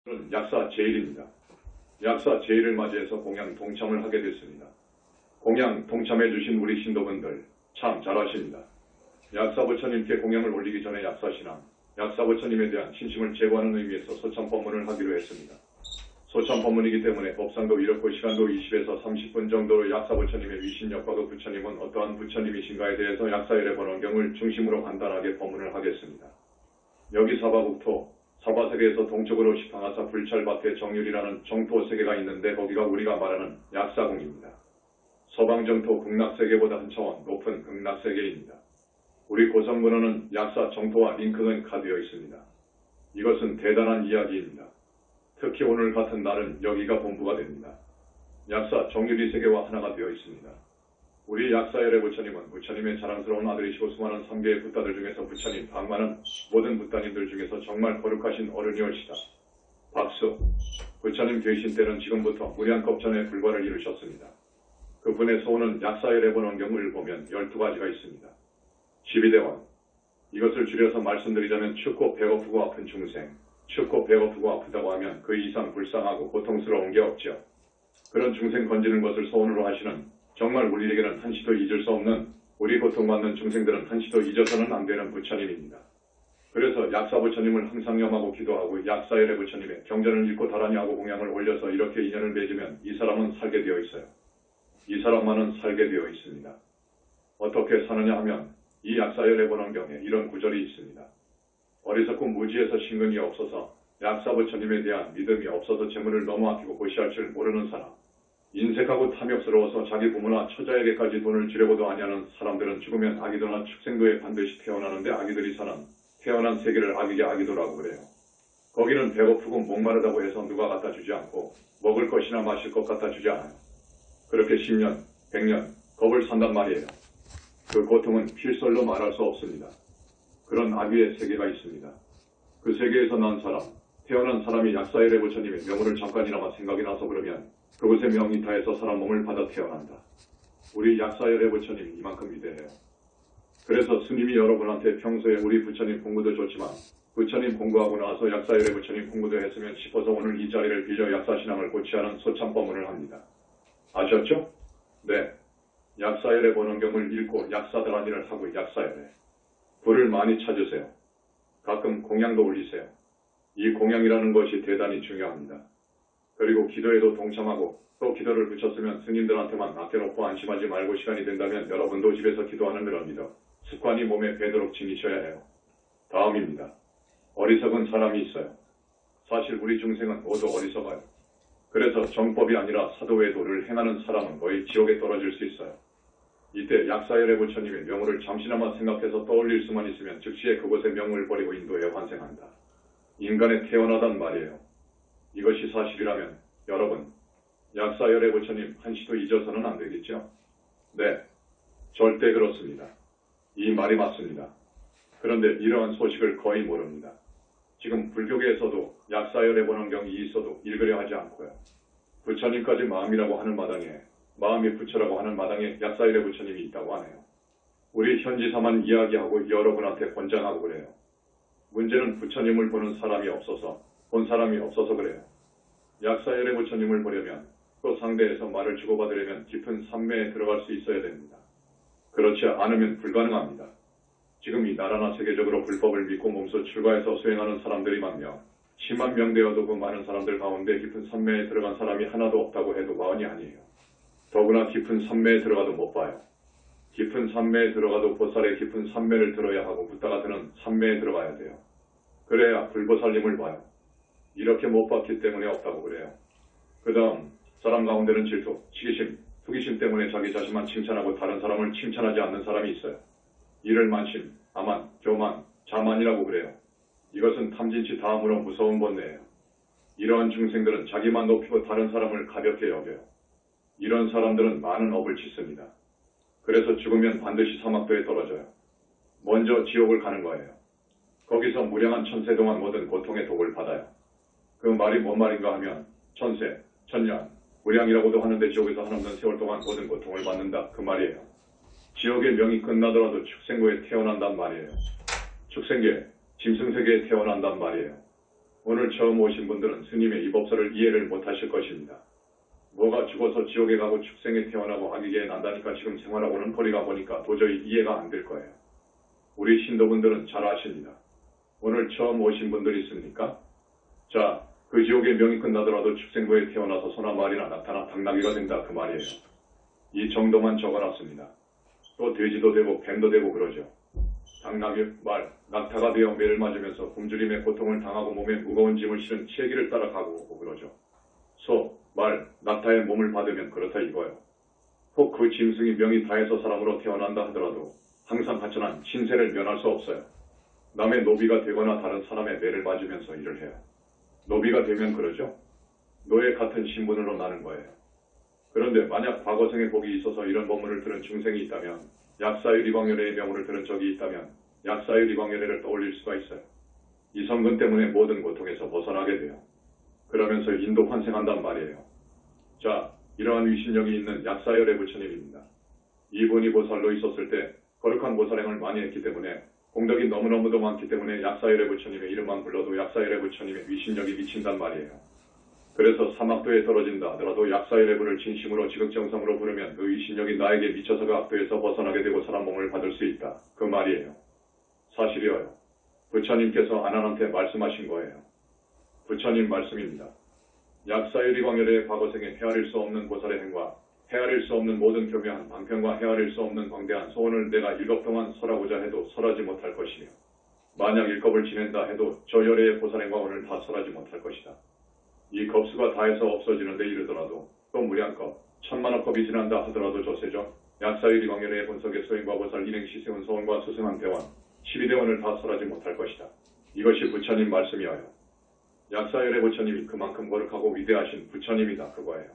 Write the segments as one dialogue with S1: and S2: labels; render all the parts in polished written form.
S1: 저는 약사 제일입니다. 약사 제일을 맞이해서 공양 동참을 하게 됐습니다. 공양 동참해 주신 우리 신도분들 참 잘하십니다. 약사 부처님께 공양을 올리기 전에 약사신앙, 약사 부처님에 대한 신심을 제거하는 의미에서 소참법문을 하기로 했습니다. 소참법문이기 때문에 법상도 이렇고 시간도 20에서 30분 정도로 약사 부처님의 위신력과 그 부처님은 어떠한 부처님이신가에 대해서 약사열의 번원경을 중심으로 간단하게 법문을 하겠습니다. 여기 사바국토, 사바세계에서 동쪽으로 시팡하사 불찰밭에 정률이라는 정토세계가 있는데 거기가 우리가 말하는 약사궁입니다. 서방정토 극락세계보다 한 차원 높은 극락세계입니다. 우리 고성문헌은 약사 정토와 링크가 되어 있습니다. 이것은 대단한 이야기입니다. 특히 오늘 같은 날은 여기가 본부가 됩니다. 약사 정률이 세계와 하나가 되어 있습니다. 우리 약사열의 부처님은 부처님의 자랑스러운 아들이시고 수많은 3개의 붓다들 중에서 부처님 방만은 모든 붓다님들 중에서 정말 거룩하신 어른이올시다. 박수. 부처님 계신 때는 지금부터 무량겁 전에 불과를 이루셨습니다. 그분의 소원은 약사열의 번원경을 보면 12가지가 있습니다. 12대원. 이것을 줄여서 말씀드리자면 춥고 배고프고 아픈 중생. 춥고 배고프고 아프다고 하면 그 이상 불쌍하고 고통스러운 게 없죠. 그런 중생 건지는 것을 소원으로 하시는 정말 우리에게는 한시도 잊을 수 없는 우리 고통받는 중생들은 한시도 잊어서는 안 되는 부처님입니다. 그래서 약사 부처님을 항상 염하고 기도하고 약사열의 부처님의 경전을 읽고 다라니 하고 공양을 올려서 이렇게 인연을 맺으면 이 사람은 살게 되어 있어요. 이 사람만은 살게 되어 있습니다. 어떻게 사느냐 하면 이 약사열의 번원경에 이런 구절이 있습니다. 어리석고 무지에서 신근이 없어서 약사 부처님에 대한 믿음이 없어서 재물을 너무 아끼고 고시할 줄 모르는 사람, 인색하고 탐욕스러워서 자기 부모나 처자에게까지 돈을 주려고도 아니하는 사람들은 죽으면 아기도나 축생도에 반드시 태어나는데 아기들이 사는 태어난 세계를 아기게 아기도라고 그래요. 거기는 배고프고 목마르다고 해서 누가 갖다 주지 않고 먹을 것이나 마실 것 갖다 주지 않아요. 그렇게 10년, 100년 겁을 산단 말이에요. 그 고통은 필설로 말할 수 없습니다. 그런 아귀의 세계가 있습니다. 그 세계에서 난 사람, 태어난 사람이 약사열의 부처님의 명호를 잠깐이나마 생각이 나서 그러면 그곳의 명이타에서 사람 몸을 받아 태어난다. 우리 약사열의 부처님이 이만큼 위대해요. 그래서 스님이 여러분한테 평소에 우리 부처님 공부도 좋지만 부처님 공부하고 나서 약사열의 부처님 공부도 했으면 싶어서 오늘 이 자리를 빌려 약사신앙을 고취하는 소참법문을 합니다. 아셨죠? 네. 약사열의 번원경을 읽고 약사다라니를 하고 약사열에 불을 많이 찾으세요. 가끔 공양도 올리세요. 이 공양이라는 것이 대단히 중요합니다. 그리고 기도에도 동참하고 또 기도를 붙였으면 스님들한테만 아껴놓고 안심하지 말고 시간이 된다면 여러분도 집에서 기도하는 그런 믿음, 습관이 몸에 배도록 지니셔야 해요. 다음입니다. 어리석은 사람이 있어요. 사실 우리 중생은 모두 어리석어요. 그래서 정법이 아니라 사도의 도를 행하는 사람은 거의 지옥에 떨어질 수 있어요. 이때 약사열의 부처님의 명호를 잠시나마 생각해서 떠올릴 수만 있으면 즉시에 그곳의 명호를 버리고 인도에 환생한다. 인간에 태어나단 말이에요. 이것이 사실이라면 여러분, 약사열의 부처님 한시도 잊어서는 안 되겠죠? 네, 절대 그렇습니다. 이 말이 맞습니다. 그런데 이러한 소식을 거의 모릅니다. 지금 불교계에서도 약사열의 번원경이 있어도 읽으려 하지 않고요. 부처님까지 마음이라고 하는 마당에, 마음이 부처라고 하는 마당에 약사열의 부처님이 있다고 하네요. 우리 현지사만 이야기하고 여러분한테 권장하고 그래요. 문제는 부처님을 보는 사람이 없어서, 본 사람이 없어서 그래요. 약사열의 부처님을 보려면 또 상대에서 말을 주고받으려면 깊은 산매에 들어갈 수 있어야 됩니다. 그렇지 않으면 불가능합니다. 지금 이 나라나 세계적으로 불법을 믿고 몸소 출가해서 수행하는 사람들이 많며 10만 명 되어도 그 많은 사람들 가운데 깊은 산매에 들어간 사람이 하나도 없다고 해도 과언이 아니에요. 더구나 깊은 산매에 들어가도 못 봐요. 깊은 산매에 들어가도 보살의 깊은 산매를 들어야 하고 붓다가 드는 산매에 들어가야 돼요. 그래야 불보살님을 봐요. 이렇게 못 봤기 때문에 없다고 그래요. 그 다음 사람 가운데는 질투, 시기심, 투기심 때문에 자기 자신만 칭찬하고 다른 사람을 칭찬하지 않는 사람이 있어요. 이를 만심, 아만, 교만, 자만이라고 그래요. 이것은 탐진치 다음으로 무서운 번뇌예요. 이러한 중생들은 자기만 높이고 다른 사람을 가볍게 여겨요. 이런 사람들은 많은 업을 짓습니다. 그래서 죽으면 반드시 사막도에 떨어져요. 먼저 지옥을 가는 거예요. 거기서 무량한 천세 동안 모든 고통의 독을 받아요. 그 말이 뭔 말인가 하면 천세, 천년, 무량이라고도 하는데 지옥에서 한없는 세월 동안 모든 고통을 받는다 그 말이에요. 지옥의 명이 끝나더라도 축생고에 태어난단 말이에요. 축생계, 짐승세계에 태어난단 말이에요. 오늘 처음 오신 분들은 스님의 이 법설을 이해를 못하실 것입니다. 뭐가 죽어서 지옥에 가고 축생에 태어나고 악이게 난다니까 지금 생활하고는 거리가 보니까 도저히 이해가 안 될 거예요. 우리 신도분들은 잘 아십니다. 오늘 처음 오신 분들 있습니까? 자, 그 지옥의 명이 끝나더라도 축생부에 태어나서 소나 말이나 나타나 당나귀가 된다 그 말이에요. 이 정도만 적어놨습니다. 또 돼지도 되고 뱀도 되고 그러죠. 당나귀, 말, 낙타가 되어 매를 맞으면서 굶주림의 고통을 당하고 몸에 무거운 짐을 실은 체기를 따라가고 오고 그러죠. 소, 말, 낙타의 몸을 받으면 그렇다 이거예요. 혹 그 짐승이 명이 다해서 사람으로 태어난다 하더라도 항상 하천한 신세를 면할 수 없어요. 남의 노비가 되거나 다른 사람의 매를 맞으면서 일을 해요. 노비가 되면 그러죠. 노예 같은 신분으로 나는 거예요. 그런데 만약 과거생에 복이 있어서 이런 법문을 들은 중생이 있다면 약사유 이광열애의 명호를 들은 적이 있다면 약사유 이광열애를 떠올릴 수가 있어요. 이 성근 때문에 모든 고통에서 벗어나게 돼요. 그러면서 인도 환생한단 말이에요. 자, 이러한 위신력이 있는 약사열애 부처님입니다. 이분이 보살로 있었을 때 거룩한 보살행을 많이 했기 때문에 공덕이 너무너무도 많기 때문에 약사열애 부처님의 이름만 불러도 약사열애 부처님의 위신력이 미친단 말이에요. 그래서 사막도에 떨어진다 하더라도 약사열애 분을 진심으로 지극정성으로 부르면 그 위신력이 나에게 미쳐서 그 악도에서 벗어나게 되고 사람 몸을 받을 수 있다. 그 말이에요. 사실이어요. 부처님께서 아난한테 말씀하신 거예요. 부처님 말씀입니다. 약사유리 광열의 과거생에 헤아릴 수 없는 보살의 행과 헤아릴 수 없는 모든 교묘한 방편과 헤아릴 수 없는 광대한 소원을 내가 일겁 동안 설하고자 해도 설하지 못할 것이며 만약 일겁을 지낸다 해도 저 열애의 보살행과 오늘 다 설하지 못할 것이다. 이 겁수가 다해서 없어지는데 이르더라도 또 무량겁, 천만억 겁이 지난다 하더라도 조세죠. 약사유리 광열의 본석의 소행과 보살 일행시 세운 소원과 수승한 대원, 12대원을 다 설하지 못할 것이다. 이것이 부처님 말씀이어요. 약사열애 부처님이 그만큼 거룩하고 위대하신 부처님이다 그거예요.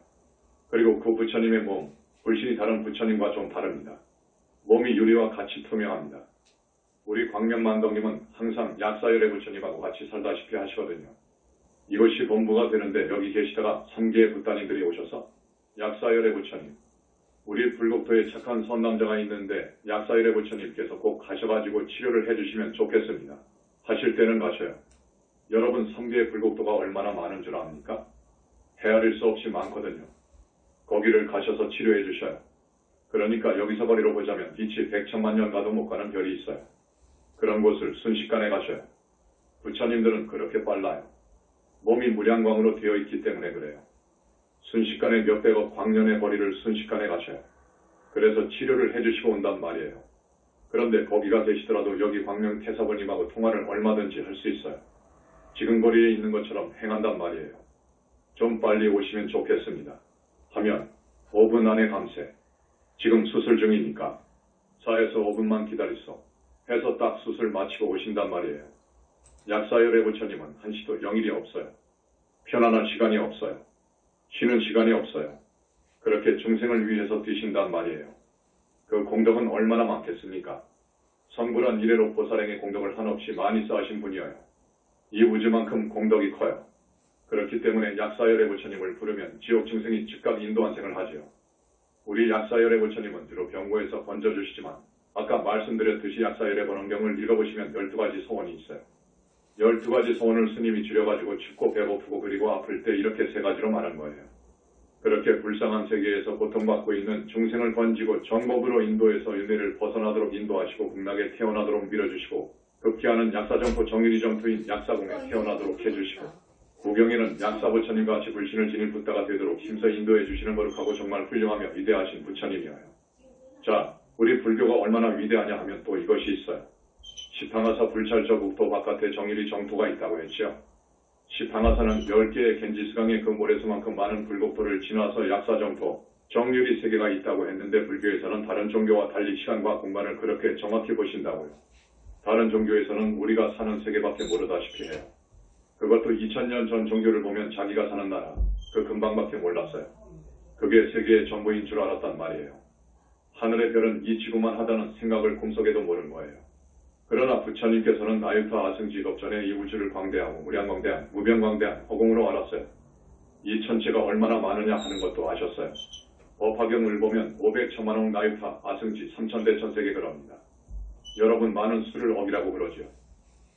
S1: 그리고 그 부처님의 몸, 불신이 다른 부처님과 좀 다릅니다. 몸이 유리와 같이 투명합니다. 우리 광명만덕님은 항상 약사열애 부처님하고 같이 살다시피 하시거든요. 이것이 본부가 되는데 여기 계시다가 3개의 부따님들이 오셔서 약사열애 부처님, 우리 불국토에 착한 선남자가 있는데 약사열애 부처님께서 꼭 가셔가지고 치료를 해주시면 좋겠습니다. 하실 때는 가셔요. 여러분 3개의 불국토가 얼마나 많은 줄 압니까? 헤아릴 수 없이 많거든요. 거기를 가셔서 치료해 주셔요. 그러니까 여기서 거리로 보자면 빛이 100천만 년 가도 못 가는 별이 있어요. 그런 곳을 순식간에 가셔요. 부처님들은 그렇게 빨라요. 몸이 무량광으로 되어 있기 때문에 그래요. 순식간에 몇백억 광년의 거리를 순식간에 가셔요. 그래서 치료를 해주시고 온단 말이에요. 그런데 거기가 계시더라도 여기 광명태사부님하고 통화를 얼마든지 할 수 있어요. 지금 거리에 있는 것처럼 행한단 말이에요. 좀 빨리 오시면 좋겠습니다. 하면 5분 안에 감세. 지금 수술 중이니까 4에서 5분만 기다리소. 해서 딱 수술 마치고 오신단 말이에요. 약사열애 부처님은 한시도 영일이 없어요. 편안한 시간이 없어요. 쉬는 시간이 없어요. 그렇게 중생을 위해서 뛰신단 말이에요. 그 공덕은 얼마나 많겠습니까? 성불한 이래로 보살행의 공덕을 한없이 많이 쌓으신 분이어요. 이 우주만큼 공덕이 커요. 그렇기 때문에 약사열애 부처님을 부르면 지옥 중생이 즉각 인도환생을 하지요. 우리 약사열애 부처님은 주로 병고에서 건져주시지만 아까 말씀드렸듯이 약사열애 번원경을 읽어보시면 12가지 소원이 있어요. 12가지 소원을 스님이 줄여가지고 춥고 배고프고 그리고 아플 때 이렇게 3가지로 말한 거예요. 그렇게 불쌍한 세계에서 고통받고 있는 중생을 건지고 정법으로 인도해서 윤회를 벗어나도록 인도하시고 극락에 태어나도록 밀어주시고 극기하는 약사정토 정일이 정토인 약사공에 태어나도록 해주시고 구경에는 약사부처님과 같이 불신을 지닌 붓다가 되도록 힘써 인도해 주시는 거룩하고 정말 훌륭하며 위대하신 부처님이어요. 자, 우리 불교가 얼마나 위대하냐 하면 또 이것이 있어요. 시팡하사 불찰저 국토 바깥에 정일이 정토가 있다고 했지요. 시팡하사는 10개의 겐지스강의 그 모래수만큼 많은 불국토를 지나서 약사정토, 정률이 3개가 있다고 했는데 불교에서는 다른 종교와 달리 시간과 공간을 그렇게 정확히 보신다고요. 다른 종교에서는 우리가 사는 세계밖에 모르다시피 해요. 그것도 2000년 전 종교를 보면 자기가 사는 나라, 그 근방밖에 몰랐어요. 그게 세계의 전부인 줄 알았단 말이에요. 하늘의 별은 이 지구만 하다는 생각을 꿈속에도 모른 거예요. 그러나 부처님께서는 나유타 아승직업 전에 이 우주를 광대하고 무량광대한, 무변광대한 허공으로 알았어요. 이 천체가 얼마나 많으냐 하는 것도 아셨어요. 법화경을 보면 500천만억 나유타 아승지 3000대 천세계 그럽니다. 여러분 많은 수를 억이라고 그러지요.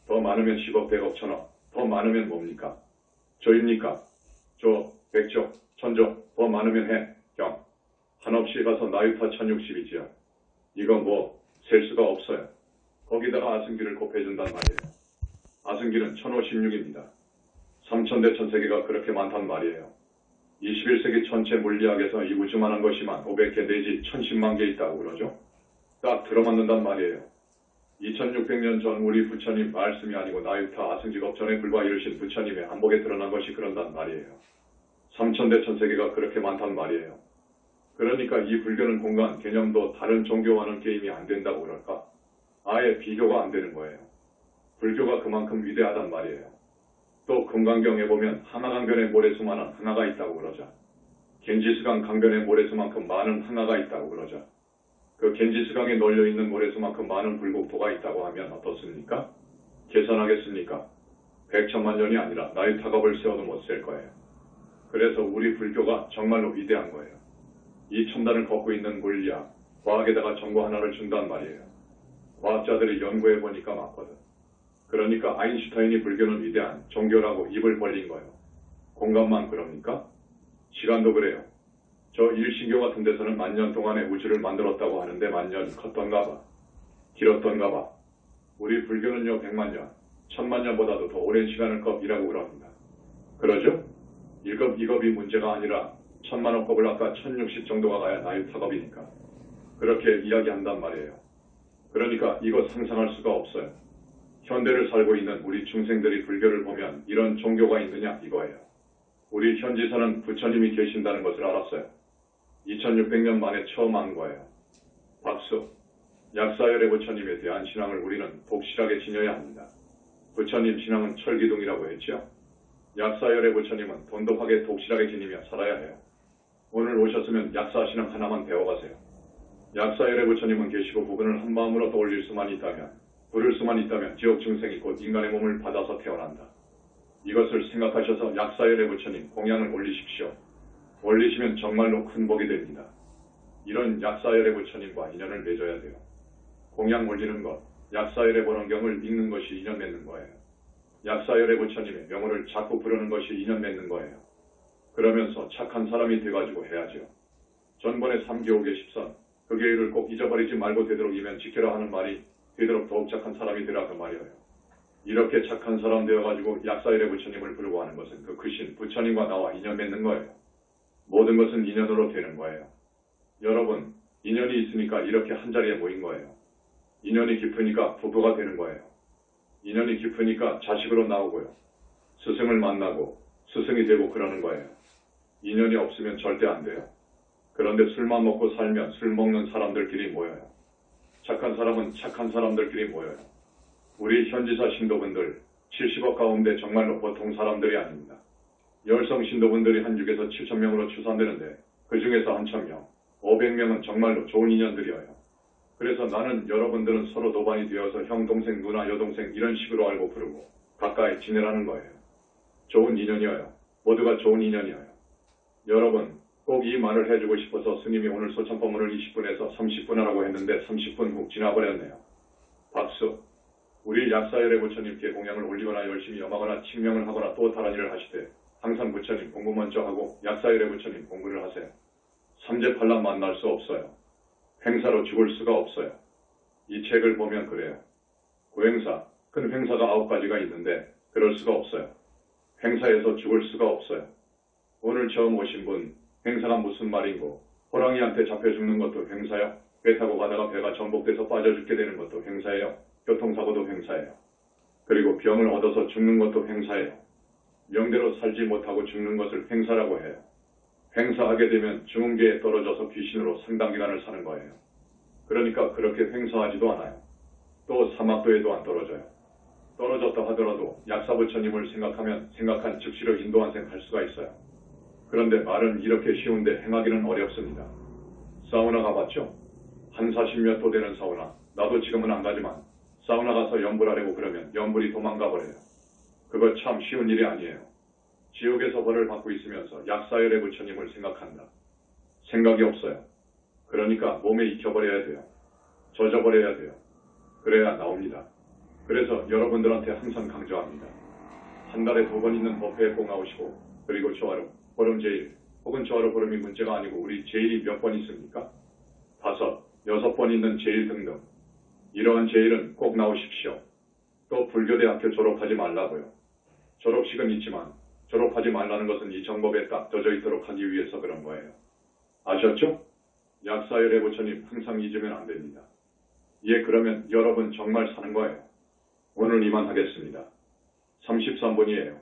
S1: 더 많으면 10억, 100억, 1000억. 더 많으면 뭡니까? 저입니까? 저, 백조, 천조, 더 많으면 해, 경. 한없이 가서 나유타 1060이지요. 이거 뭐, 셀 수가 없어요. 거기다가 아승기를 곱해준단 말이에요. 아승기는 1056입니다. 3000대 천세계가 그렇게 많단 말이에요. 21세기 전체 물리학에서 이 우주만한 것이만 500개 내지 1010만 개 있다고 그러죠. 딱 들어맞는단 말이에요. 2600년 전 우리 부처님 말씀이 아니고 나유타 아승직업 전에 불과 이르신 부처님의 안복에 드러난 것이 그런단 말이에요. 3000대 천세계가 그렇게 많단 말이에요. 그러니까 이 불교는 공간 개념도 다른 종교와는 게임이 안 된다고 그럴까? 아예 비교가 안 되는 거예요. 불교가 그만큼 위대하단 말이에요. 또 금강경에 보면 하나강변의 모래수만한 항아가 있다고 그러죠. 겐지스강 강변의 모래수만큼 많은 항아가 있다고 그러죠. 그 겐지스강에 널려있는 모래수만큼 많은 불국토가 있다고 하면 어떻습니까? 계산하겠습니까? 100천만 년이 아니라 나유타갑을 세워도 못 셀 거예요. 그래서 우리 불교가 정말로 위대한 거예요. 이 첨단을 걷고 있는 물리학, 과학에다가 정보 하나를 준단 말이에요. 과학자들이 연구해보니까 맞거든. 그러니까 아인슈타인이 불교는 위대한 종교라고 입을 벌린 거예요. 공간만 그럽니까? 시간도 그래요. 저 일신교 같은 데서는 만년 동안에 우주를 만들었다고 하는데 만년이 컸던가 봐. 길었던가 봐. 우리 불교는요 100만 년, 1000만 년보다도 더 오랜 시간을 겁이라고 그럽니다. 그러죠? 1급, 2급이 문제가 아니라 1000만원 급을 아까 1060 정도가 가야 나유타급이니까. 그렇게 이야기한단 말이에요. 그러니까 이거 상상할 수가 없어요. 현대를 살고 있는 우리 중생들이 불교를 보면 이런 종교가 있느냐 이거예요. 우리 현지사는 부처님이 계신다는 것을 알았어요. 2600년 만에 처음 한 거예요. 박수. 약사열의 부처님에 대한 신앙을 우리는 독실하게 지녀야 합니다. 부처님 신앙은 철기둥이라고 했죠. 약사열의 부처님은 돈독하게 독실하게 지니며 살아야 해요. 오늘 오셨으면 약사 신앙 하나만 배워가세요. 약사열의 부처님은 계시고 부분을 한 마음으로 떠올릴 수만 있다면, 부를 수만 있다면 지옥 중생이 곧 인간의 몸을 받아서 태어난다. 이것을 생각하셔서 약사열의 부처님 공양을 올리십시오. 올리시면 정말로 큰 복이 됩니다. 이런 약사열의 부처님과 인연을 맺어야 돼요. 공양 올리는 것, 약사열의 번원경을 읽는 것이 인연 맺는 거예요. 약사열의 부처님의 명호를 자꾸 부르는 것이 인연 맺는 거예요. 그러면서 착한 사람이 돼가지고 해야죠. 전번에 3교옥의 10선, 그 계율을 꼭 잊어버리지 말고 되도록이면 지켜라 하는 말이 되도록 더욱 착한 사람이 되라 그 말이에요. 이렇게 착한 사람 되어가지고 약사열의 부처님을 부르고 하는 것은 그 크신 부처님과 나와 인연 맺는 거예요. 모든 것은 인연으로 되는 거예요. 여러분, 인연이 있으니까 이렇게 한자리에 모인 거예요. 인연이 깊으니까 부부가 되는 거예요. 인연이 깊으니까 자식으로 나오고요. 스승을 만나고 스승이 되고 그러는 거예요. 인연이 없으면 절대 안 돼요. 그런데 술만 먹고 살면 술 먹는 사람들끼리 모여요. 착한 사람은 착한 사람들끼리 모여요. 우리 현지사 신도분들 70억 가운데 정말로 보통 사람들이 아닙니다. 열성 신도분들이 한 6에서 7,000명으로 추산되는데 그 중에서 한 1,000명, 500명은 정말로 좋은 인연들이에요. 그래서 나는 여러분들은 서로 노반이 되어서 형, 동생, 누나, 여동생 이런 식으로 알고 부르고 가까이 지내라는 거예요. 좋은 인연이어요. 모두가 좋은 인연이어요. 여러분, 꼭 이 말을 해주고 싶어서 스님이 오늘 소창법문을 20분에서 30분 하라고 했는데 30분 훅 지나버렸네요. 박수. 우리 약사열의 부처님께 공양을 올리거나 열심히 염하거나 칭명을 하거나 또 다른 일을 하시되 항상 부처님 공부 먼저 하고 약사열의 부처님 공부를 하세요. 삼재팔람 만날 수 없어요. 횡사로 죽을 수가 없어요. 이 책을 보면 그래요. 고행사, 큰 횡사가 9가지가 있는데 그럴 수가 없어요. 횡사에서 죽을 수가 없어요. 오늘 처음 오신 분, 횡사가 무슨 말인고, 호랑이한테 잡혀 죽는 것도 횡사요. 배 타고 가다가 배가 전복돼서 빠져 죽게 되는 것도 횡사예요. 교통사고도 횡사예요. 그리고 병을 얻어서 죽는 것도 횡사예요. 명대로 살지 못하고 죽는 것을 횡사라고 해요. 횡사하게 되면 중음계에 떨어져서 귀신으로 상당기간을 사는 거예요. 그러니까 그렇게 횡사하지도 않아요. 또 사막도에도 안 떨어져요. 떨어졌다 하더라도 약사부처님을 생각하면 생각한 즉시로 인도환생 할 수가 있어요. 그런데 말은 이렇게 쉬운데 행하기는 어렵습니다. 사우나 가봤죠? 한 40몇 도 되는 사우나. 나도 지금은 안 가지만 사우나 가서 염불하려고 그러면 염불이 도망가 버려요. 그거 참 쉬운 일이 아니에요. 지옥에서 벌을 받고 있으면서 약사열의 부처님을 생각한다. 생각이 없어요. 그러니까 몸에 익혀버려야 돼요. 젖어버려야 돼요. 그래야 나옵니다. 그래서 여러분들한테 항상 강조합니다. 한 달에 2번 있는 법회에 꼭 나오시고, 그리고 조화로, 보름 제일, 혹은 조화로 보름이 문제가 아니고 우리 제일이 몇 번 있습니까? 5, 6번 있는 제일 등등. 이러한 제일은 꼭 나오십시오. 또 불교대학교 졸업하지 말라고요. 졸업식은 있지만 졸업하지 말라는 것은 이 정법에 딱 젖어 있도록 하기 위해서 그런 거예요. 아셨죠? 약사열애 부처님 항상 잊으면 안 됩니다. 예, 그러면 여러분 정말 사는 거예요. 오늘 이만 하겠습니다. 33분이에요.